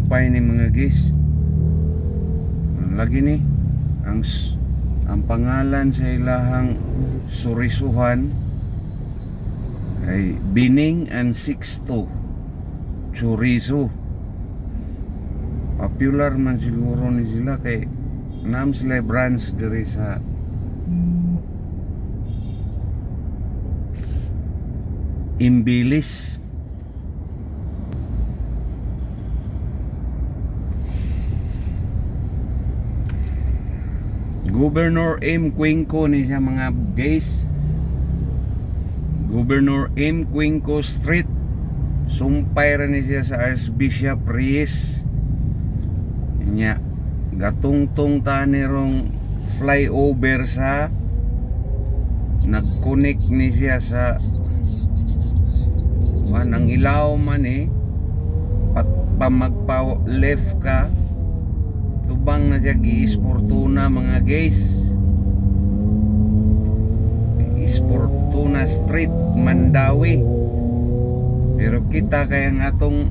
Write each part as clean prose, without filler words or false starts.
sumpay ni mga guys. Lagi ni ang pangalan sa ilahang surisuhan ay Bining and Sixto Chorizo. Popular man siguro ni sila kay nam sila branch diri sa Imbilis. Governor M. Cuenco ni siya mga guys. Governor M. Cuenco Street. Sumpay ra ni siya sa Archbishop Reyes. Nya gatungtong tani rong flyover sa nag-connect ni siya sa nang ilaw man pa magpa left ka tubang na siya Giisportuna mga guys. Giisportuna Street, Mandawi. Pero kita kaya nga atong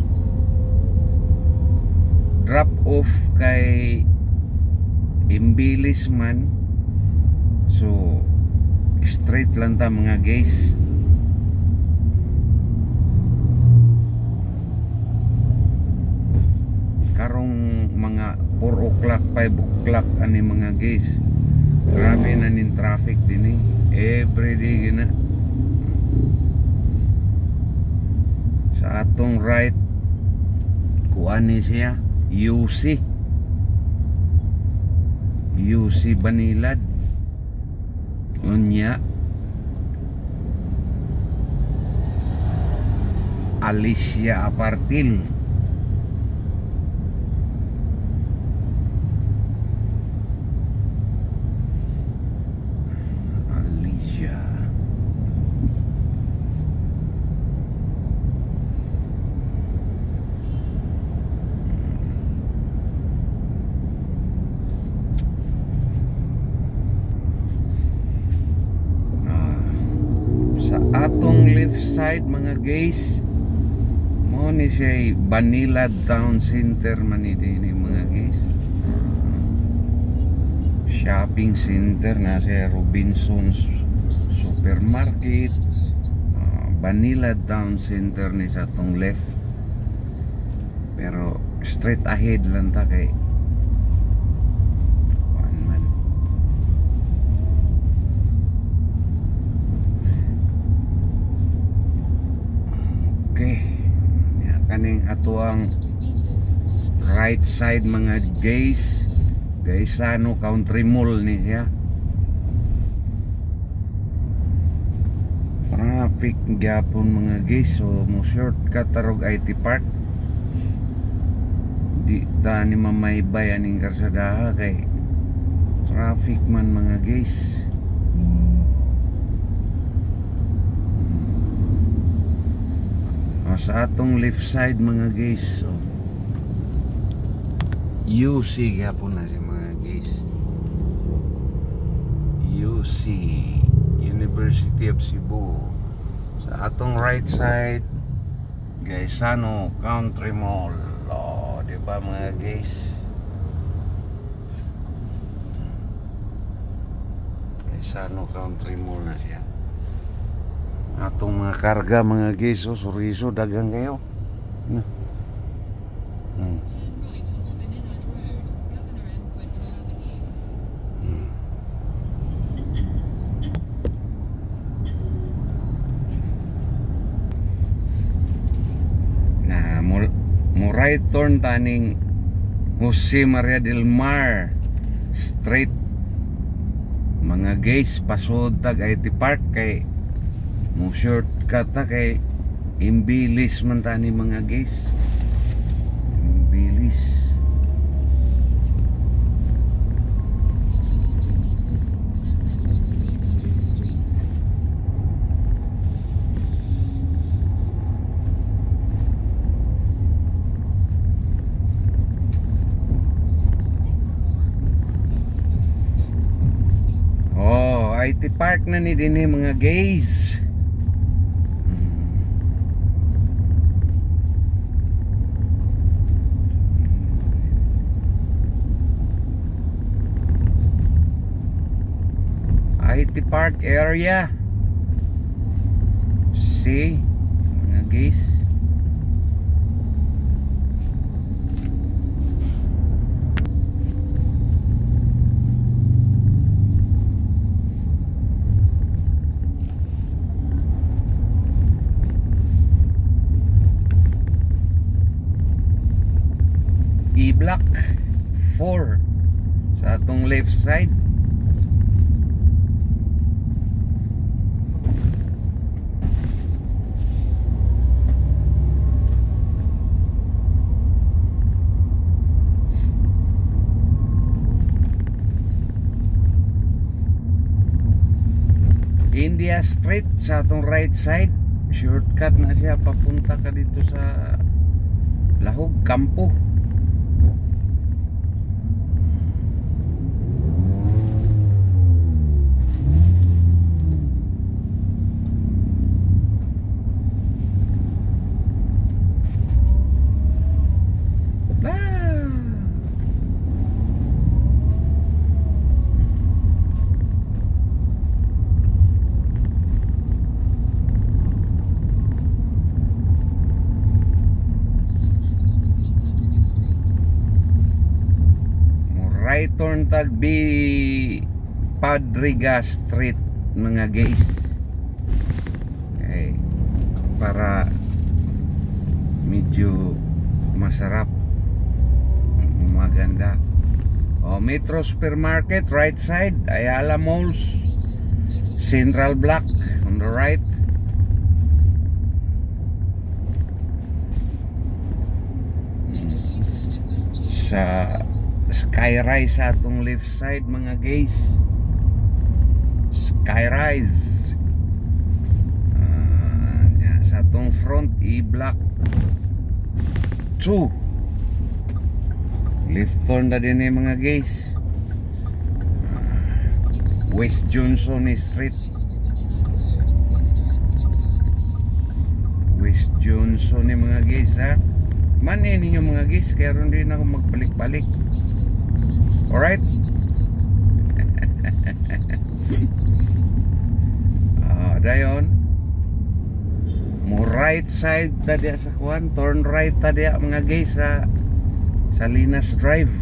drop off kay Imbilis man, so straight lang ta mga guys. Karong mga 4 o'clock, 5 o'clock ani mga guys. Grabe na nin traffic din everyday gina. Sa atong right kuan ni siya UC Banilad unya Alicia Apartil. Atong left side mga guys mo ni siya Banilad Town Center man din mga guys. Shopping center na siya Robinson's Supermarket. Banilad Town Center ni sa atong left. Pero straight ahead lang ta kay kaning atuang right side mga guys. Gaisano Country Mall ni siya. Traffic gyapon mga guys, so mo shortcut tarog IT Park. Di ta ni mamaybay aning karsadaha kay traffic man mga guys. Sa atong left side mga guys, so UC gapon na si mga guys. UC University of Cebu. Sa atong right side Gaisano Country Mall. Diba mga guys? Gaisano Country Mall na siya. Atong mga karga mga guys, suriso dagang kayo. Na mo right turn taning Jose Maria del Mar Street mga guys, pasod tag IT Park kay mo shortcut ta kay Imbilis man tani mga guys. Imbilis. IT Park na ni din mga guys. IT Park area. See, mga guys. E-block 4 sa atong left side. India Street sa atong right side. Shortcut na siya papunta ka dito sa Lahog, Kampo. Right turn tag B Padriga Street mga guys. Okay. Para medyo masarap, maganda. Metro Supermarket right side, Ayala Malls, Central Block on the right. Sa Skyrise sa atong left side mga guys. Skyrise. Sa atong front E-block 2. Left turn na din mga guys. West Johnson Street. West Johnson mga guys ha. Manin ninyo mga guys, kaya ron din ako magbalik-balik. Alright? Dayon mo right side tadi sa kuan, turn right tadi mga guys sa Salinas Drive.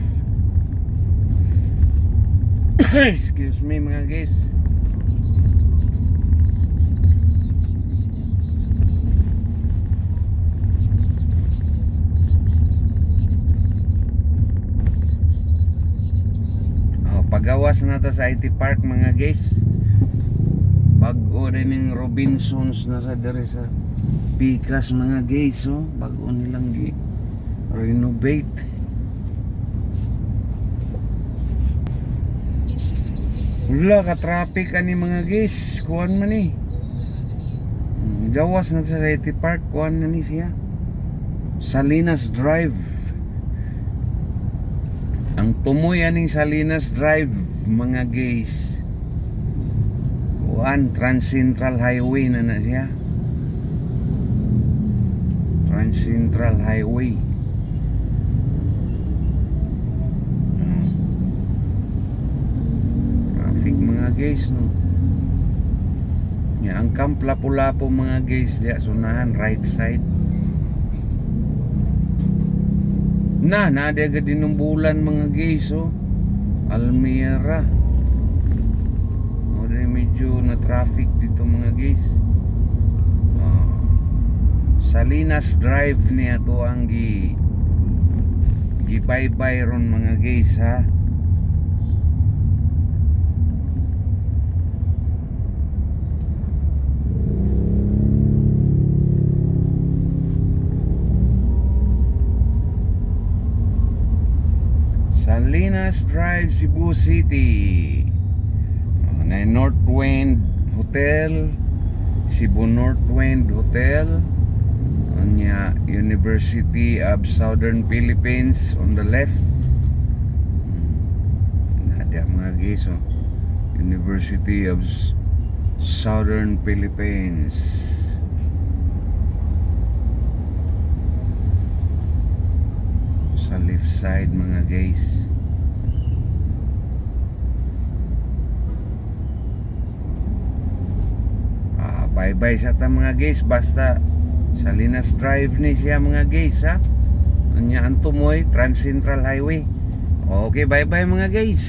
Excuse me mga guys. Pagawas na ta sa IT Park mga guys. Bago rin yung Robinsons na sa dere sa Picas mga guys. Bago nilang renovate. Wala ka traffic ani mga guys. Kuan man ni. Gawas na sa IT Park. Kuan na ni siya. Salinas Drive. Ang tumoy aning Salinas Drive mga guys. Kuan Trans Central Highway na siya. Trans Central Highway. Traffic mga guys no. Ang Camp Lapu-Lapu mga guys diya sunahan right side. Nada agad din ng bulan mga guys Almira. Medyo na traffic dito mga guys. Salinas Drive niya to ang gibaybay ron mga guys ha. Salinas Drive, Cebu City. Na Northwind Hotel, Cebu Northwind Hotel. Anya University of Southern Philippines on the left. Nada mga guys University of Southern Philippines. Sa left side mga guys. Bye-bye sa ta mga guys. Basta Salinas Drive ni siya mga guys ha. Anya ang tumoy Trans Central Highway. Okay, bye-bye mga guys.